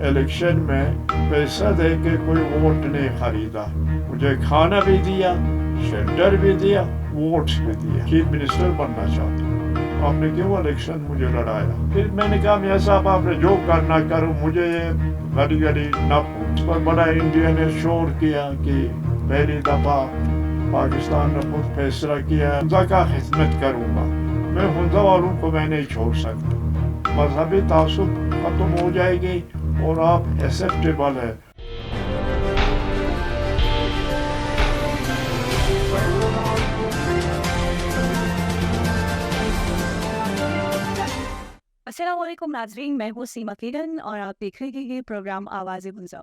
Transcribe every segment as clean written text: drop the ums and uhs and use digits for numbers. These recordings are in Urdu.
الیکشن میں پیسہ دے کے کوئی ووٹ نہیں خریدا. مجھے کھانا بھی دیا, شیلٹر بھی دیا, ووٹس بھی دیا. چیف منسٹر بننا چاہتا ہوں, آپ نے کیوں الیکشن مجھے لڑایا؟ پھر میں نے کہا میاں صاحب آپ نے جو کرنا کرو, مجھے یہ گھڑی گھڑی نہ پوچھ. پر بڑا انڈیا نے شور کیا کہ پہلی دفعہ پاکستان نے خود فیصلہ کیا حنزہ کا خدمت کروں گا. میں حنزہ والوں کو میں نہیں چھوڑ سکتا. مذہبی تعصب ختم ہو جائے گی اور آپ ایکسیپٹیبل ہے. السلام علیکم ناظرین، میں ہوں سیما اور آپ دیکھ رہے ہیں پروگرام آواز ہنزہ.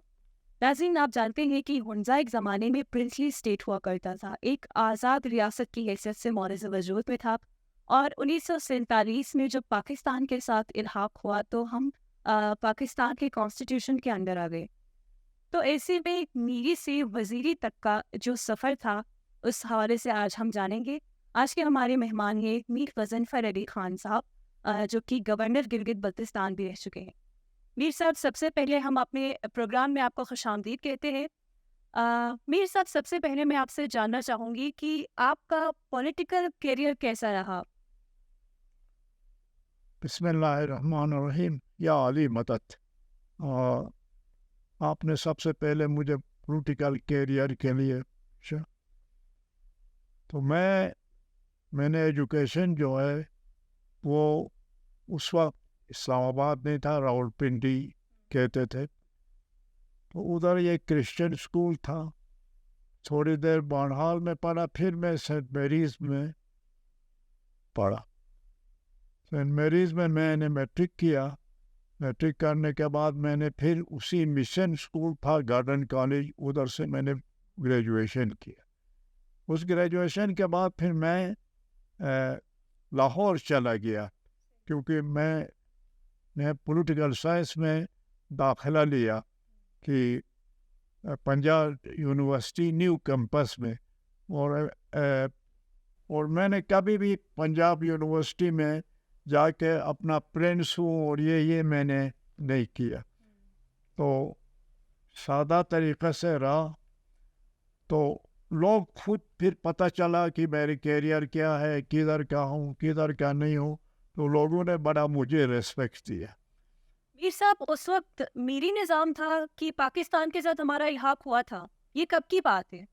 ناظرین، آپ جانتے ہیں کہ ہنزہ ایک زمانے میں پرنسلی اسٹیٹ ہوا کرتا تھا، ایک آزاد ریاست کی حیثیت سے مورث وجود میں تھا. اور 1947 میں جب پاکستان کے ساتھ الحاق ہوا تو ہم پاکستان کے کانسٹیٹیوشن کے انڈر آ گئے. تو ایسے میں میری سے وزیری تک کا جو سفر تھا اس حوالے سے آج ہم جانیں گے. آج کے ہمارے مہمان ہیں میر غضنفر علی خان صاحب، جو کہ گورنر گلگت بلتستان بھی رہ چکے ہیں. میر صاحب، سب سے پہلے ہم اپنے پروگرام میں آپ کو خوش آمدید کہتے ہیں. میر صاحب، سب سے پہلے میں آپ سے جاننا چاہوں گی کہ آپ کا پولیٹیکل کیریئر کیسا رہا؟ بسم اللہ الرحمن الرحیم. یا علی مدد. آپ نے سب سے پہلے مجھے پولیٹیکل کیریئر کے لیے تو میں نے ایجوکیشن جو ہے وہ اس وقت اسلام آباد نہیں تھا، راولپنڈی کہتے تھے. تو ادھر یہ کرسچن اسکول تھا. تھوڑی دیر بانہال میں پڑھا، پھر میں سینٹ میریز میں پڑھا. سینٹ میریز میں نے میٹرک کیا. میٹرک کرنے کے بعد میں نے پھر اسی مشن اسکول تھا گارڈن کالج، ادھر سے میں نے گریجویشن کیا. اس گریجویشن کے بعد پھر میں لاہور چلا گیا، کیونکہ میں نے پولیٹیکل سائنس میں داخلہ لیا کہ پنجاب یونیورسٹی نیو کیمپس میں. اور میں نے کبھی بھی پنجاب یونیورسٹی میں جا کے اپنا پرنس ہوں اور یہ میں نے نہیں کیا. تو سادہ طریقے سے رہا. تو لوگ خود پھر پتہ چلا کہ میرے کیریئر کیا ہے، کدھر کا ہوں کدھر کا نہیں ہوں، تو لوگوں نے بڑا مجھے ریسپیکٹ دیا. میر صاحب، اس وقت میری نظام تھا کہ پاکستان کے ساتھ ہمارا الحاق ہوا تھا، یہ کب کی بات ہے؟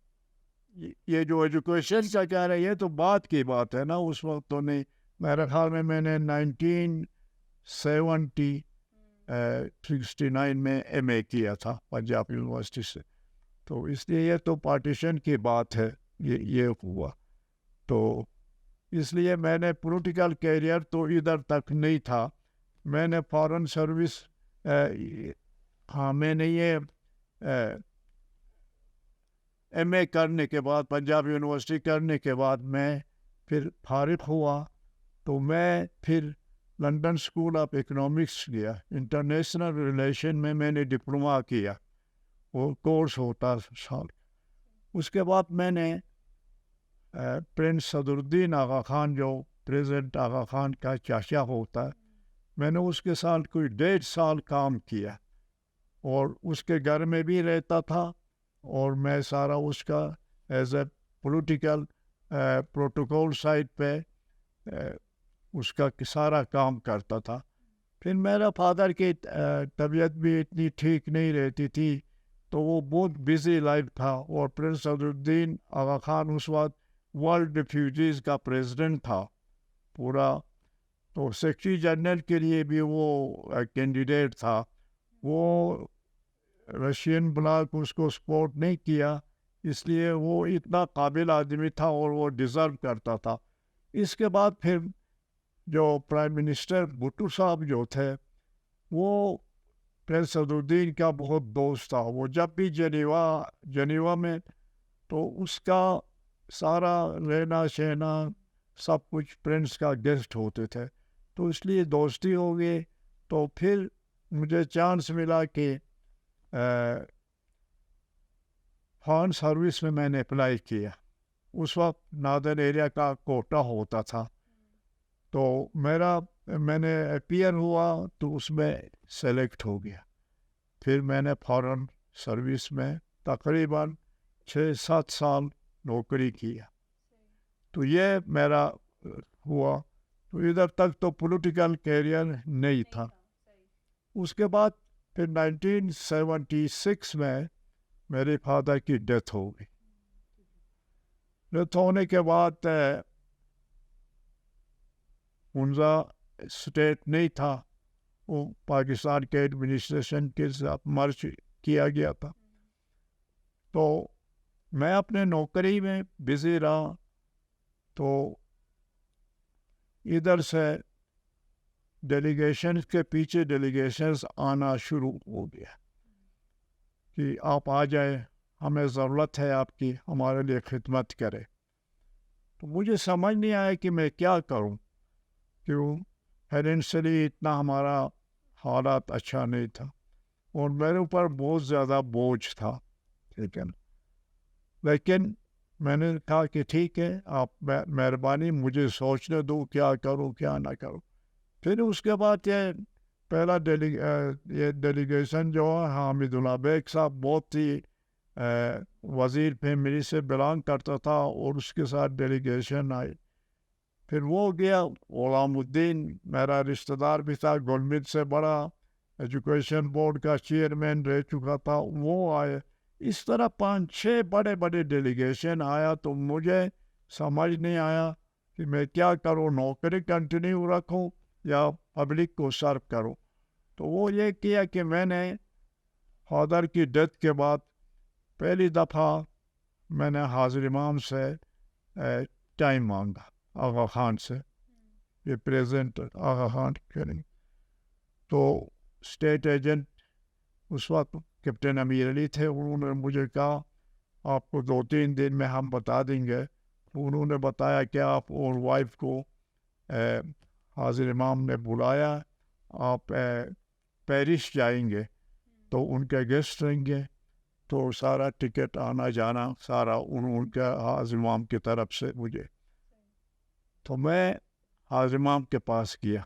یہ جو ایجوکیشن کا کہہ رہے ہیں تو بات کی بات ہے نا، اس وقت تو نہیں. میرے خیال میں نے 1969 میں ایم اے کیا تھا پنجاب یونیورسٹی سے. تو اس لیے یہ تو پارٹیشن کی بات ہے، یہ ہوا. تو اس لیے میں نے پولیٹیکل کیریئر تو ادھر تک نہیں تھا. میں نے فارن سروس میں نے یہ ایم اے کرنے کے بعد، پنجاب یونیورسٹی کرنے کے بعد میں پھر فارغ ہوا. تو میں پھر لنڈن اسکول آف اکنامکس گیا. انٹرنیشنل ریلیشن میں نے ڈپلوما کیا، وہ کورس ہوتا سال. اس کے بعد میں نے پرنس صدر آغا خان، جو پریزیڈنٹ آغا خان کا چاچا ہوتا ہے، میں نے اس کے ساتھ کوئی 1.5 سال کام کیا، اور اس کے گھر میں بھی رہتا تھا، اور میں سارا اس کا as a political protocol site پہ اس کا سارا کام کرتا تھا. پھر میرا فادر کی طبیعت بھی اتنی ٹھیک نہیں رہتی تھی، تو وہ بہت بزی لائف تھا. اور پرنس صدر آغا خان اس وقت ورلڈ ریفیوجیز کا پریزیڈنٹ تھا پورا. تو سیکرٹری جنرل کے لیے بھی وہ کینڈیڈیٹ تھا. وہ رشین بلاک اس کو سپورٹ نہیں کیا، اس لیے وہ اتنا قابل آدمی تھا اور وہ ڈیزرو کرتا تھا. اس کے بعد پھر جو پرائم منسٹر بھٹو صاحب جو تھے، وہ پرنس صدر کا بہت دوست تھا. وہ جب بھی جنیوا میں، تو اس کا سارا رہنا شہنا سب کچھ پرنس کا گیسٹ ہوتے تھے. تو اس لیے دوستی ہو گئی. تو پھر مجھے چانس ملا کہ فارن سروس میں نے اپلائی کیا. اس وقت ناردرن ایریا کا کوٹا ہوتا تھا. تو میں نے اپیئر ہوا تو اس میں سلیکٹ ہو گیا. پھر میں نے فارن سروس میں تقریباً 6-7 سال نوکری کیا. تو یہ میرا ہوا. تو ادھر تک تو پولیٹیکل کیریئر نہیں تھا. اس کے بعد پھر 1976 میں میرے فادر کی ڈیتھ ہو گئی. ڈیتھ ہونے کے بعد ہنزا اسٹیٹ نہیں تھا, وہ پاکستان کے ایڈمنسٹریشن کے ساتھ مرج کیا گیا تھا. تو میں اپنے نوکری میں بزی رہا. تو ادھر سے ڈیلیگیشنز کے پیچھے ڈیلیگیشنز آنا شروع ہو گیا کہ آپ آ جائیں, ہمیں ضرورت ہے آپ کی, ہمارے لیے خدمت کرے. تو مجھے سمجھ نہیں آیا کہ میں کیا کروں, کیوں فائنینشلی اتنا ہمارا حالات اچھا نہیں تھا اور میرے اوپر بہت زیادہ بوجھ تھا. ٹھیک ہے نا, لیکن میں نے کہا کہ ٹھیک ہے, آپ مہربانی مجھے سوچنے دو کیا کروں کیا نہ کروں. پھر اس کے بعد یہ پہلا یہ ڈیلیگیشن جو ہے حامد اللہ بیگ صاحب بہت ہی وزیر فیملی سے بلانگ کرتا تھا اور اس کے ساتھ ڈیلیگیشن آئی. پھر وہ گیا. غلام الدین میرا رشتہ دار بھی تھا, گولمیت سے بڑا ایجوکیشن بورڈ کا چیئرمین رہ چکا تھا, وہ آئے. اس طرح 5-6 بڑے بڑے ڈیلیگیشن آیا. تو مجھے سمجھ نہیں آیا کہ میں کیا کروں, نوکری کنٹینیو رکھوں یا پبلک کو سرو کروں. تو وہ یہ کیا کہ میں نے فادر کی ڈیتھ کے بعد پہلی دفعہ میں نے حاضر امام سے ٹائم مانگا, آغا خان سے, یہ پریزنٹ آغا خان کریں. تو اسٹیٹ ایجنٹ اس وقت کیپٹن امیر علی تھے, انہوں نے مجھے کہا آپ کو 2-3 دن میں ہم بتا دیں گے. انہوں نے بتایا کہ آپ اور وائف کو حاضر امام نے بلایا, آپ پیرس جائیں گے تو ان کے گیسٹ رہیں گے, تو سارا ٹکٹ آنا جانا سارا ان کے حاضر امام کی طرف سے مجھے. تو میں حاضر امام کے پاس گیا.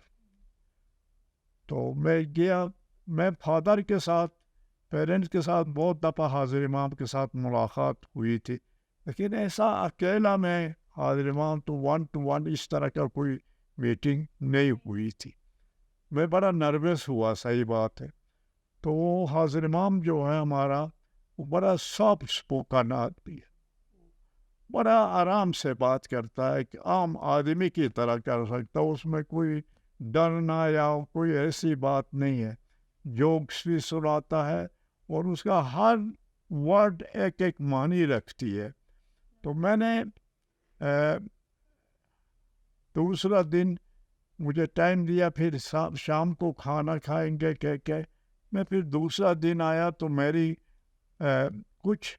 تو میں گیا, میں فادر کے ساتھ پیرنٹس کے ساتھ بہت دفعہ حاضر امام کے ساتھ ملاقات ہوئی تھی, لیکن ایسا اکیلا میں حاضر امام تو 1-to-1 اس طرح کا کوئی میٹنگ نہیں ہوئی تھی. میں بڑا نروس ہوا, صحیح بات ہے. تو وہ حاضر امام جو ہے ہمارا, وہ بڑا سافٹ اسپوکن آدمی ہے, بڑا آرام سے بات کرتا ہے کہ عام آدمی کی طرح کر سکتا, اس میں کوئی ڈرنا یا کوئی ایسی بات نہیں ہے. جوکس بھی سناتا ہے اور اس کا ہر ورڈ ایک معنی رکھتی ہے. تو میں نے دوسرا دن مجھے ٹائم دیا, پھر شام کو کھانا کھائیں گے کہہ کے میں پھر دوسرا دن آیا. تو میری کچھ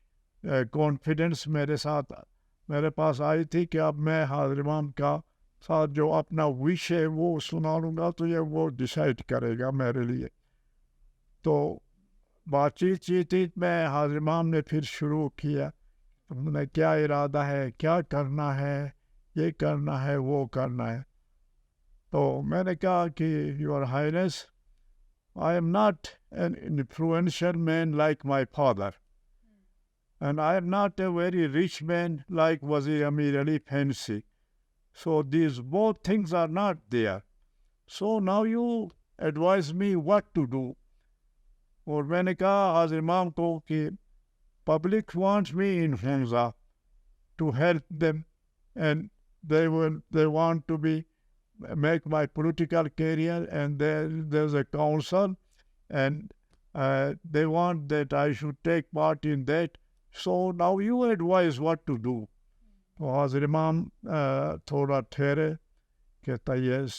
کانفیڈنس میرے پاس آئی تھی کہ اب میں حاضر امام کا ساتھ جو اپنا وش ہے وہ سنا لوں گا, تو یہ وہ ڈیسائیڈ کرے گا میرے لیے. تو بات چیت میں حاضر امام نے پھر شروع کیا, انہوں نے کیا ارادہ ہے, کیا کرنا ہے, یہ کرنا ہے, وہ کرنا ہے. تو میں نے کہا کہ your Hines, I am not an influential man like my father, and I am not a very rich man like Wazir Amir Ali Fancy. So these both things are not there. So now you advise me what to do. اور میں نے کہا حاضر امام کو کہ public wants me in Hunza to help them, and they want to make my political career, and there's a council, and they want that I should take part in that. So now you advise what to do. تو حاضر امام تھوڑا ٹھہرے, کہتا یس,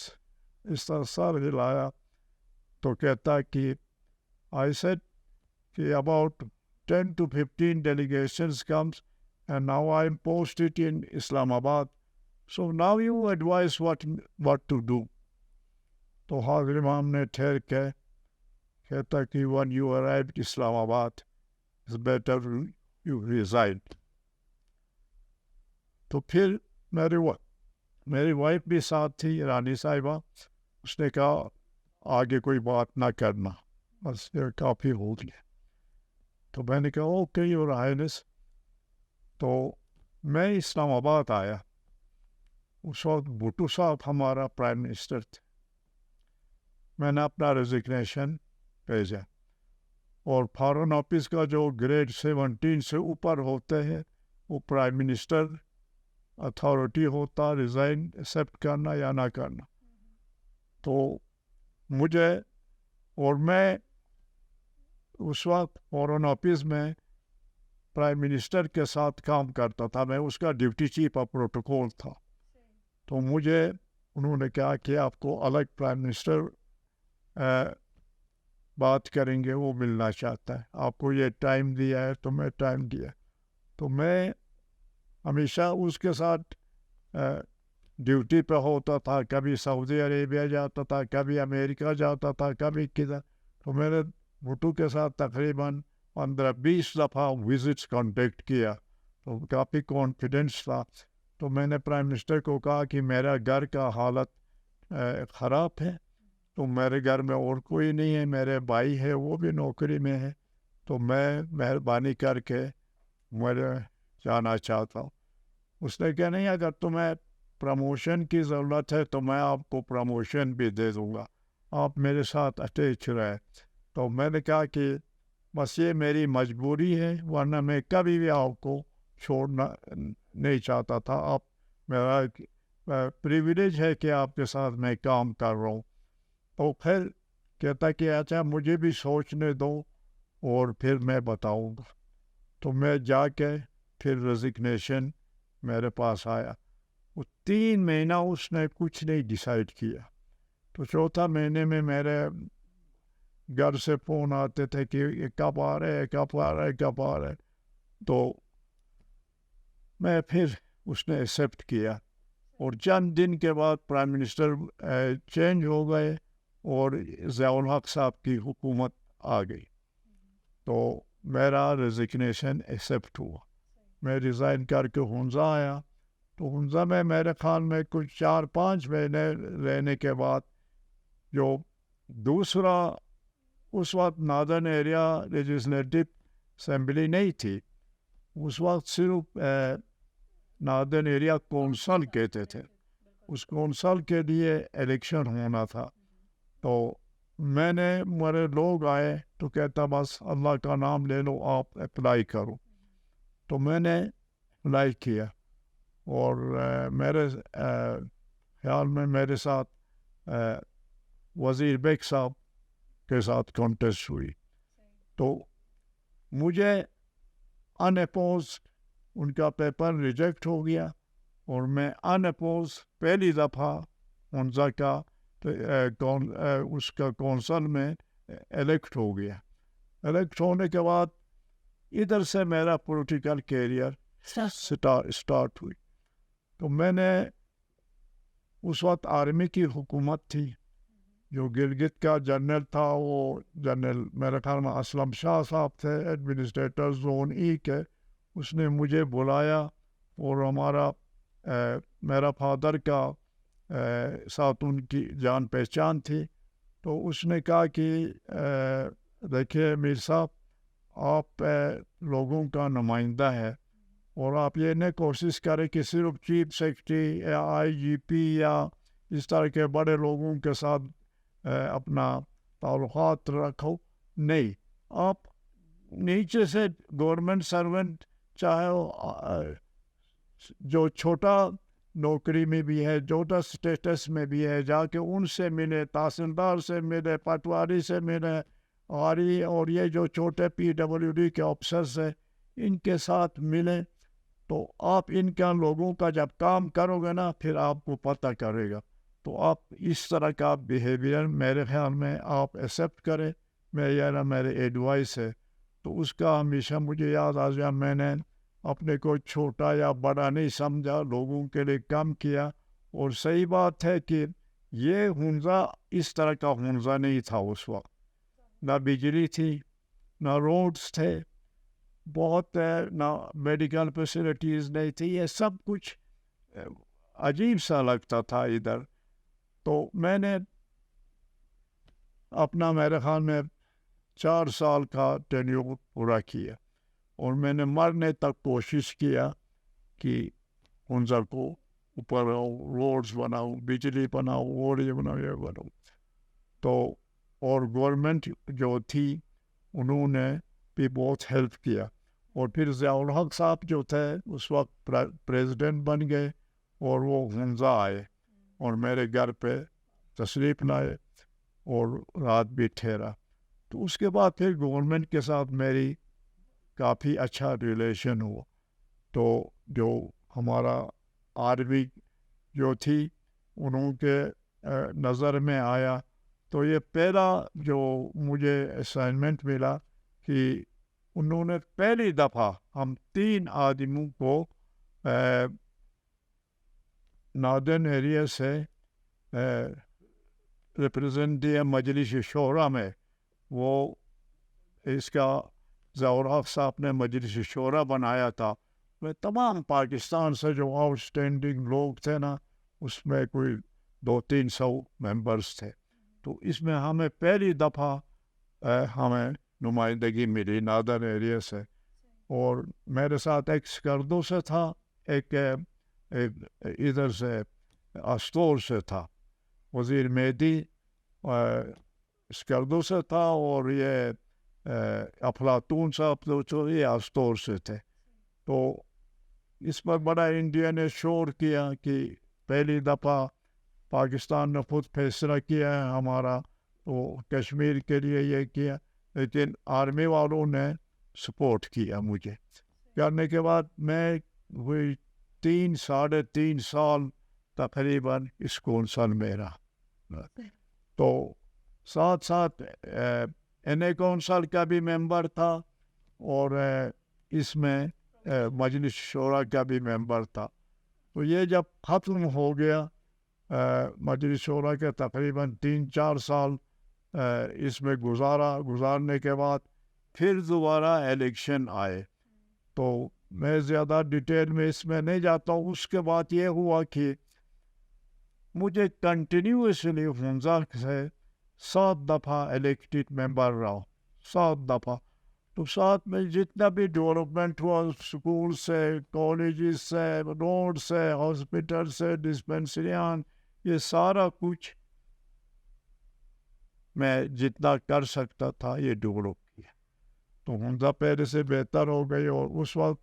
اس طرح سر ہلایا. تو کہتا کہ I said کہ about 10 to 15 delegations comes, and now I'm posted in Islamabad. So now you advise what to do. تو حاضر امام نے ٹھہر کے کہتا کہ when you arrive in Islamabad, it's better you resign. تو پھر میری وائف بھی ساتھ تھی, رانی صاحبہ. اس نے کہا آگے کوئی بات نہ کرنا, بس یہ کافی ہو گیا. تو میں نے کہا اوکے یور ہائنس. تو میں اسلام آباد آیا. اس وقت بھٹو صاحب ہمارا پرائم منسٹر تھے. میں نے اپنا ریزگنیشن بھیجا اور فارن آفس کا جو گریڈ 17 سے اوپر ہوتے ہیں وہ پرائم منسٹر اتھارٹی ہوتا ریزائن ایکسیپٹ کرنا یا نہ کرنا. تو مجھے اور میں اس وقت فارن آفس میں پرائم منسٹر کے ساتھ کام کرتا تھا. میں اس کا ڈپٹی چیف آف پروٹوکول تھا. تو مجھے انہوں نے کہا کہ آپ کو الگ پرائم منسٹر بات کریں گے وہ ملنا چاہتا ہے, آپ کو یہ ٹائم دیا ہے. تو میں ٹائم دیا. تو میں ہمیشہ اس کے ساتھ ڈیوٹی پہ ہوتا تھا. کبھی سعودی عربیہ جاتا تھا, کبھی امریکہ جاتا تھا, کبھی کدھر. تو میں نے بھٹو کے ساتھ تقریباً 15-20 دفعہ وزٹس کانٹیکٹ کیا. تو کافی کانفیڈنس تھا. تو میں نے پرائم منسٹر کو کہا کہ میرا گھر کا حالت خراب ہے. تو میرے گھر میں اور کوئی نہیں ہے, میرے بھائی ہے وہ بھی نوکری میں ہے. تو میں مہربانی کر کے میں جانا چاہتا ہوں. اس نے کہا نہیں, اگر تمہیں پروموشن کی ضرورت ہے تو میں آپ کو پروموشن بھی دے دوں گا, آپ میرے ساتھ اٹیچ رہے. تو میں نے کہا کہ بس یہ میری مجبوری ہے, ورنہ میں کبھی بھی آپ کو چھوڑنا نہیں چاہتا تھا. آپ میرا پریویلیج ہے کہ آپ کے ساتھ میں کام کر رہا ہوں. تو پھر کہتا کہ اچھا مجھے بھی سوچنے دو اور پھر میں بتاؤں گا. تو میں جا کے پھر ریزگنیشن میرے پاس آیا. وہ 3 مہینہ اس نے کچھ نہیں ڈیسائیڈ کیا. تو چوتھا مہینے میں میرے گھر سے فون آتے تھے کہ یہ کب آ رہے کب آ رہے کب آ رہے. تو میں پھر اس نے ایکسیپٹ کیا. اور چند دن کے بعد پرائم منسٹر چینج ہو گئے اور ضیاء الحق صاحب کی حکومت آ گئی. تو میرا ریزگنیشن ایکسیپٹ ہوا. میں ریزائن کر کے ہنزہ آیا. تو ہنزہ میں میرے خیال میں کچھ 4-5 مہینے رہنے کے بعد جو دوسرا اس وقت ناردرن ایریا لیجسلیٹو اسمبلی نہیں تھی, اس وقت صرف ناردرن ایریا کونسل کہتے تھے. اس کونسل کے لیے الیکشن ہونا تھا. تو میں نے میرے لوگ آئے تو کہتا بس اللہ کا نام لے لو, آپ اپلائی کرو. تو میں نے اپلائی کیا اور میرے خیال میں میرے ساتھ وزیر بیگ صاحب کے ساتھ کانٹیسٹ ہوئی. تو مجھے ان اپوز ان کا پیپر ریجیکٹ ہو گیا اور میں ان اپوز پہلی دفعہ ہنزہ کا اس کا کونسل میں الیکٹ ہو گیا. الیکٹ ہونے کے بعد ادھر سے میرا پولیٹیکل کیریئر اسٹارٹ ہوئی. تو میں نے اس وقت آرمی کی حکومت تھی, جو گلگت کا جنرل تھا وہ جنرل میرے خیال میں اسلم شاہ صاحب تھے, ایڈمنسٹریٹر زون ای کے. اس نے مجھے بلایا اور میرا فادر کا ساتھ ان کی جان پہچان تھی. تو اس نے کہا کہ دیکھیے میر صاحب, آپ لوگوں کا نمائندہ ہے اور آپ یہ نہیں کوشش کریں کہ صرف چیف سیکرٹری یا آئی جی پی یا اس طرح کے بڑے لوگوں کے ساتھ اپنا تعلقات رکھو. نہیں, آپ نیچے سے گورنمنٹ سرونٹ چاہے جو چھوٹا نوکری میں بھی ہے, چھوٹا اسٹیٹس میں بھی ہے, جا کے ان سے ملے, تحصیلدار سے ملے, پٹواری سے ملے, اور یہ جو چھوٹے PWD کے آفیسرز ہیں ان کے ساتھ ملیں. تو آپ ان کا لوگوں کا جب کام کرو گے نا پھر آپ کو پتہ کرے گا. تو آپ اس طرح کا بیہیویئر میرے خیال میں آپ ایکسیپٹ کریں, میرے ایڈوائس ہے. تو اس کا ہمیشہ مجھے یاد آ گیا. میں نے اپنے کو چھوٹا یا بڑا نہیں سمجھا, لوگوں کے لیے کام کیا. اور صحیح بات ہے کہ یہ ہنزہ اس طرح کا ہنزہ نہیں تھا اس وقت. نہ بجلی تھی, نہ روڈز تھے, بہت نہ میڈیکل فیسلٹیز نہیں تھی. یہ سب کچھ عجیب سا لگتا تھا ادھر. تو میں نے اپنا میرے خیال میں 4 سال کا ٹینیور پورا کیا، اور میں نے مرنے تک کوشش کیا کہ ہنزا کو اوپر روڈز بناؤں، بجلی بناؤں، اور یہ بناؤں، یہ بناؤں. تو اور گورنمنٹ جو تھی انہوں نے بھی بہت ہیلپ کیا. اور پھر ضیاء الحق صاحب جو تھے اس وقت پریزیڈنٹ بن گئے، اور وہ ہنزا آئے اور میرے گھر پہ تشریف لائے اور رات بھی ٹھہرا. تو اس کے بعد پھر گورنمنٹ کے ساتھ میری کافی اچھا ریلیشن ہوا. تو جو ہمارا آرمی جو تھی انہوں کے نظر میں آیا، تو یہ پہلا جو مجھے اسائنمنٹ ملا کہ انہوں نے پہلی دفعہ ہم 3 آدمیوں کو ناردرن ایریا سے ریپرزینٹ دیا مجلس شورا میں. وہ اس کا ضیاء الحق صاحب نے مجلس شورا بنایا تھا. میں تمام پاکستان سے جو آؤٹ اسٹینڈنگ لوگ تھے نا، اس میں کوئی 200-300 ممبرس تھے. تو اس میں ہمیں پہلی دفعہ ہمیں نمائندگی ملی ناردرن ایریا سے. اور میرے ساتھ ایک سکردو سے تھا، ایک ادھر سے استور سے تھا، وزیر مہدی سکردو سے تھا، اور یہ افلاطون صاحب تو یہ استور سے تھے. تو اس پر بڑا انڈیا نے شور کیا کہ پہلی دفعہ پاکستان نے خود فیصلہ کیا ہے ہمارا، تو کشمیر کے لیے یہ کیا. لیکن آرمی والوں نے سپورٹ کیا مجھے. کرنے کے بعد میں وہی 3-3.5 سال تقریباً اس کونسل میں رہا. تو ساتھ ساتھ این اے کونسل کا بھی ممبر تھا، اور اس میں مجلس شورا کا بھی ممبر تھا. تو یہ جب ختم ہو گیا مجلس شورا کے تقریباً 3-4 سال اس میں گزارنے کے بعد پھر دوبارہ الیکشن آئے. تو میں زیادہ ڈیٹیل میں اس میں نہیں جاتا ہوں. اس کے بعد یہ ہوا کہ مجھے کنٹینیوسلی ہنزا سے 7 دفعہ الیکٹڈ ممبر رہا، 7 دفعہ. تو ساتھ میں جتنا بھی ڈیولپمنٹ ہوا اسکول سے، کالجز سے، روڈ سے، ہاسپٹل سے، ڈسپنسریاں، یہ سارا کچھ میں جتنا کر سکتا تھا یہ ڈیولپ کیا. تو ہنزا پہلے سے بہتر ہو گئی. اور اس وقت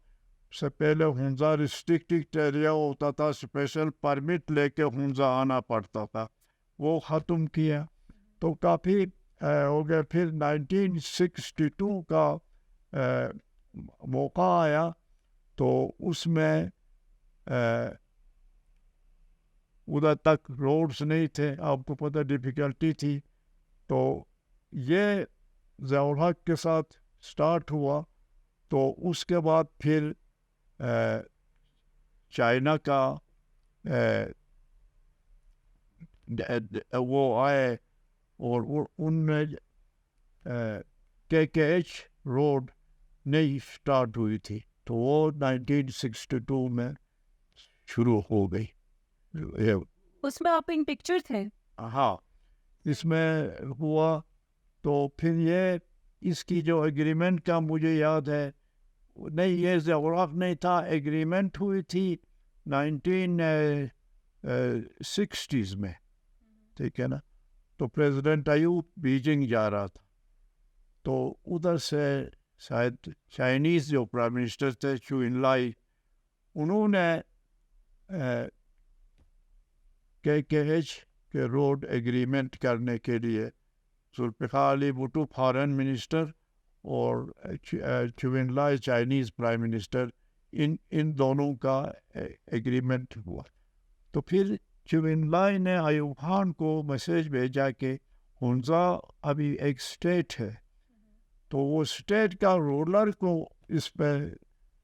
سے پہلے ہنزا ریسٹرکٹڈ ایریا ہوتا تھا، اسپیشل پرمٹ لے کے ہنزا آنا پڑتا تھا، وہ ختم کیا. تو کافی ہو گیا. پھر 1962 کا موقع آیا، تو اس میں ادھر تک روڈز نہیں تھے، آپ کو پتہ ڈیفیکلٹی تھی. تو یہ ضیاء الحق کے ساتھ سٹارٹ ہوا. تو اس کے بعد پھر چائنا کا وہ آئے، اور ان میں KKH روڈ نئی اسٹارٹ ہوئی تھی. تو وہ 1962 میں شروع ہو گئی. اس میں آپ ان پکچر تھے؟ ہاں، اس میں ہوا. تو پھر یہ اس کی جو ایگریمنٹ کا مجھے یاد ہے، نہیں یہ ضیاء الحق نہیں تھا، ایگریمنٹ ہوئی تھی 1960s میں، ٹھیک ہے نا. تو پریزیڈنٹ ایوب بیجنگ جا رہا تھا، تو ادھر سے شاید چائنیز جو پرائم منسٹر تھے چو انلائی، انہوں نے KKH کے روڈ ایگریمنٹ کرنے کے لیے ذوالفقار علی بھٹو فارن منسٹر اور چو انلائی چائنیز پرائم منسٹر، ان دونوں کا ایگریمنٹ ہوا. تو پھر چو انلائی نے ایوب خان کو میسیج بھیجا کہ ہنزا ابھی ایک اسٹیٹ ہے، تو وہ اسٹیٹ کا رولر کو اس پہ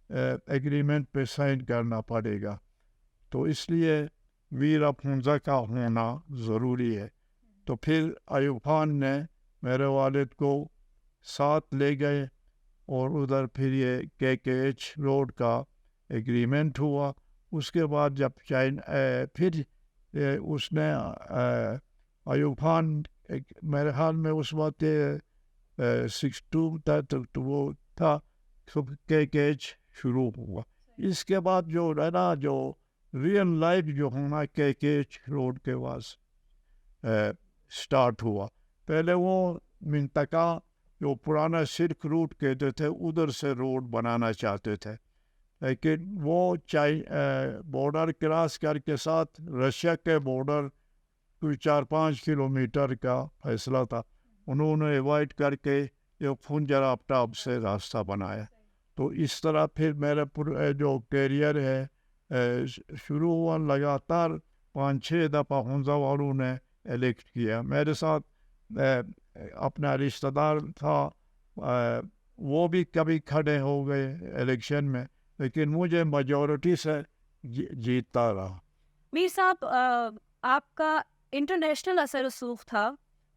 ایگریمنٹ پہ سائن کرنا پڑے گا. تو اس لیے ویر آف ہنزا کا ہونا ضروری ہے. تو پھر ایوب خان نے میرے والد کو ساتھ لے گئے، اور ادھر پھر یہ KKH روڈ کا ایگریمنٹ ہوا. اس کے بعد جب پھر اس نے ایوب خان، میرے خیال میں اس وقت 62 تھا تو وہ تھا KKH شروع ہوا. اس کے بعد جو ہے نا جو ریئل لائف جو ہونا KKH روڈ کے واس اسٹارٹ ہوا. پہلے وہ منطقہ جو پرانا سلک روٹ کہتے تھے ادھر سے روڈ بنانا چاہتے تھے, لیکن وہ بارڈر کراس کر کے ساتھ رشیا کے بارڈر کوئی 4-5 کلومیٹر کا فیصلہ تھا, انہوں نے ایوائڈ کر کے یہ خنجر آفتاب سے راستہ بنایا. تو اس طرح پھر میرا جو کیریئر ہے شروع ہوا. لگاتار 5-6 دفعہ ہنزا والوں نے الیکٹ کیا. میرے ساتھ اپنا رشتہ دار تھا, وہ بھی کبھی کھڑے ہو گئے الیکشن میں, لیکن مجھے میجورٹی سے جیتتا رہا. میر صاحب, آپ کا انٹرنیشنل اثر رسوخ تھا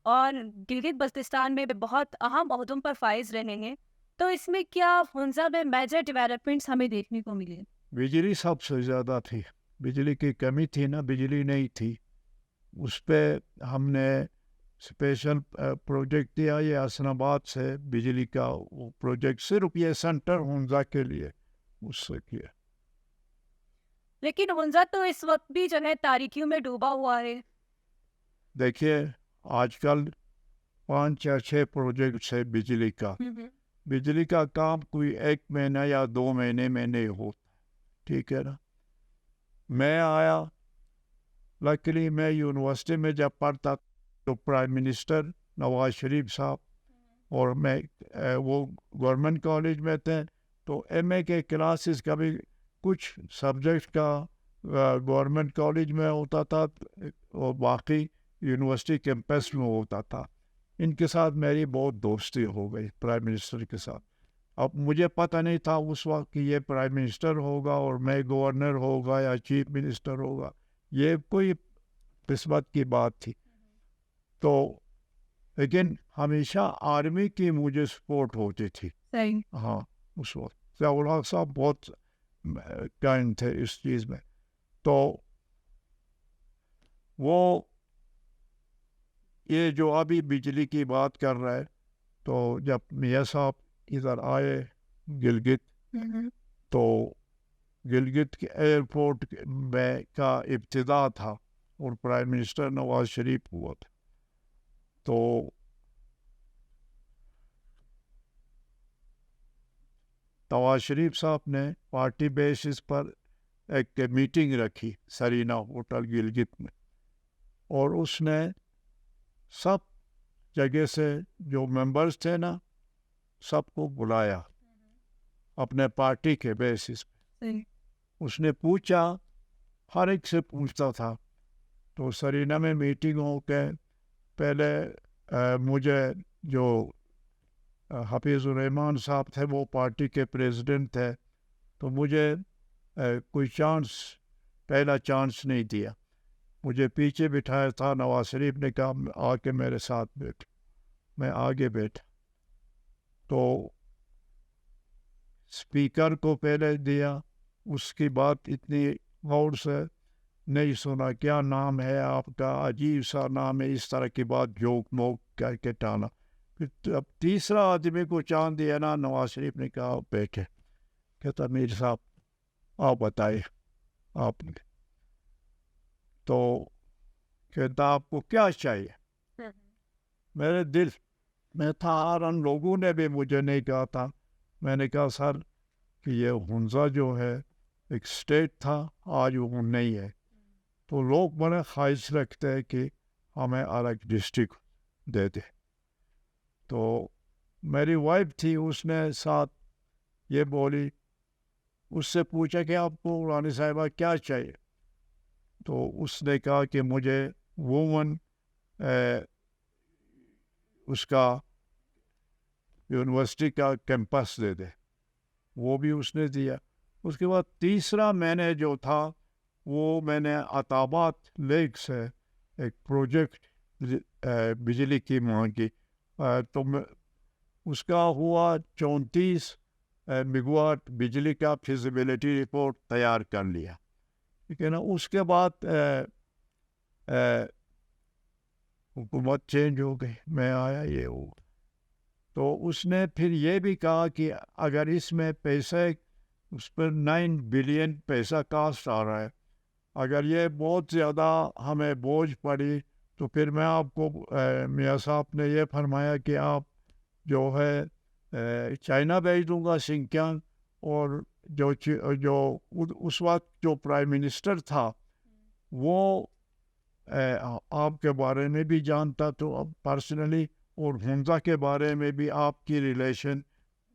اور گلگت بلتستان میں بہت اہم عہدوں پر فائز رہے ہیں, تو اس میں کیا ہنزا میں میجر ڈیولپمنٹس ہمیں دیکھنے کو ملے؟ بجلی سب سے زیادہ تھی, بجلی کی کمی تھی نا, بجلی نہیں تھی. اس پہ ہم نے اسپیشل پروجیکٹ دیا, یہ حسن آباد سے بجلی کا وہ پروجیکٹ صرف یہ سینٹر ہنزا کے لیے اس سے کیا. لیکن ہنزا تو اس وقت بھی جو ہے تاریکیوں میں ڈوبا ہوا ہے. دیکھیے آج کل 5 یا 6 پروجیکٹس ہے بجلی کا. بجلی کا کام کوئی 1 مہینہ یا 2 مہینے میں نہیں ہوتا, ٹھیک ہے نا. میں آیا, لکلی میں یونیورسٹی میں جب پڑھتا تو پرائم منسٹر نواز شریف صاحب اور میں وہ گورنمنٹ کالج میں تھے, تو MA کے کلاسز کا بھی کچھ سبجیکٹ کا گورنمنٹ کالج میں ہوتا تھا اور باقی یونیورسٹی کیمپس میں ہوتا تھا. ان کے ساتھ میری بہت دوستی ہو گئی پرائم منسٹر کے ساتھ. اب مجھے پتہ نہیں تھا اس وقت کہ یہ پرائم منسٹر ہوگا اور میں گورنر ہوگا یا چیف منسٹر ہوگا, یہ کوئی قسمت کی بات تھی. تو لیکن ہمیشہ آرمی کی مجھے سپورٹ ہوتی تھی. ہاں, اس وقت ضیاء صاحب بہت کائنڈ تھے اس چیز میں. تو وہ یہ جو ابھی بجلی کی بات کر رہا ہے, تو جب میاں صاحب ادھر آئے گلگت, تو گلگت کے ایئرپورٹ میں کا ابتدا تھا اور پرائم منسٹر نواز شریف ہوا تھا. تو نواز شریف صاحب نے پارٹی بیسس پر ایک میٹنگ رکھی سرینا ہوٹل گلگت میں, اور اس نے سب جگہ سے جو ممبرز تھے نا سب کو بلایا اپنے پارٹی کے بیسس پہ. اس نے پوچھا, ہر ایک سے پوچھتا تھا. تو سرینا میں میٹنگ ہو کے پہلے مجھے جو حفیظ الرحمان صاحب تھے وہ پارٹی کے پریزیڈنٹ تھے, تو مجھے کوئی پہلا چانس نہیں دیا. مجھے پیچھے بٹھایا تھا. نواز شریف نے کہا آ کے میرے ساتھ بیٹھ. میں آگے بیٹھا تو اسپیکر کو پہلے دیا, اس کی بات اتنی غور سے نہیں سنا, کیا نام ہے آپ کا, عجیب سا نام ہے, اس طرح کی بات جوک موک کر کے ٹانا. پھر اب تیسرا آدمی کو چاند دیا نا, نواز شریف نے کہا بیٹھے. کہتا میر صاحب آپ بتائیے آپ نے. تو کہتا آپ کو کیا چاہیے. میرے دل میں تھا, اور ان لوگوں نے بھی مجھے نہیں کہا تھا. میں نے کہا سر کہ یہ ہنزا جو ہے ایک اسٹیٹ تھا, آج وہ نہیں ہے, تو لوگ بڑے خواہش رکھتے ہیں کہ ہمیں الگ ڈسٹرکٹ دے دے. تو میری وائف تھی, اس نے ساتھ یہ بولی, اس سے پوچھا کہ آپ کو رانی صاحبہ کیا چاہیے. تو اس نے کہا کہ مجھے وومن اس کا یونیورسٹی کا کیمپس دے دے. وہ بھی اس نے دیا. اس کے بعد تیسرا میں نے جو تھا وہ میں نے عطابات لیک سے ایک پروجیکٹ بجلی کی مانگی, تو اس کا ہوا 34 میگاواٹ بجلی کا فیزیبلٹی رپورٹ تیار کر لیا. ٹھیک ہے نا. اس کے بعد حکومت چینج ہو گئی, میں آیا, یہ ہو. تو اس نے پھر یہ بھی کہا کہ اگر اس میں پیسے اس پر 9 بلین پیسہ کاسٹ آ رہا ہے، اگر یہ بہت زیادہ ہمیں بوجھ پڑی تو پھر میں آپ کو میاں صاحب نے یہ فرمایا کہ آپ جو ہے چائنا بھیج دوں گا سنکیانگ، اور جو اس وقت جو پرائم منسٹر تھا وہ آپ کے بارے میں بھی جانتا تو اب پرسنلی، اور ہنزا کے بارے میں بھی آپ کی ریلیشن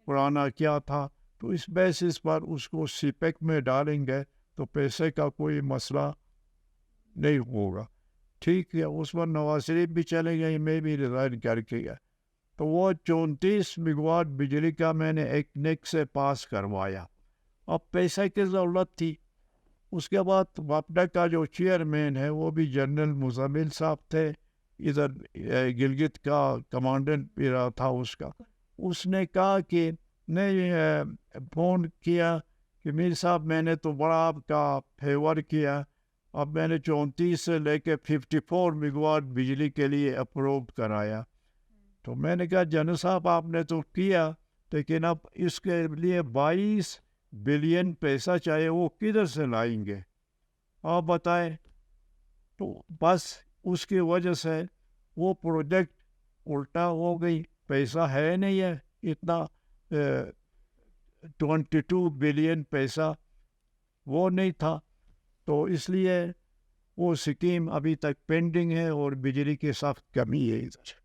پرانا کیا تھا، تو اس بیسس پر اس کو سی پیک میں ڈالیں گے تو پیسے کا کوئی مسئلہ نہیں ہوگا. ٹھیک ہے، اس پر نواز شریف بھی چلے گئے، میں بھی ریزائن کر کے گیا. تو وہ 34 میگاواٹ بجلی کا میں نے ایک نیک سے پاس کروایا. اب پیسے کی ضرورت تھی. اس کے بعد واپڈا کا جو چیئرمین ہے وہ بھی جنرل مزمل صاحب تھے، ادھر گلگت کا کمانڈنٹ بھی رہا تھا اس کا. اس نے کہا کہ نہیں، فون کیا کہ میر صاحب میں نے تو بڑا آپ کا فیور کیا، اب میں نے 34 سے لے کے 54 میگاواٹ بجلی کے لیے اپروو کرایا. تو میں نے کہا جنرل صاحب آپ نے تو کیا، لیکن اب اس کے لیے 22 بلین پیسہ چاہیے، وہ کدھر سے لائیں گے آپ بتائیں. تو بس اس کی وجہ سے وہ پروجیکٹ الٹا ہو گئی، پیسہ ہے نہیں ہے اتنا، 22 بلین پیسہ وہ نہیں تھا. تو اس لیے وہ اسکیم ابھی تک پینڈنگ ہے اور بجلی کی سخت کمی ہے ادھر.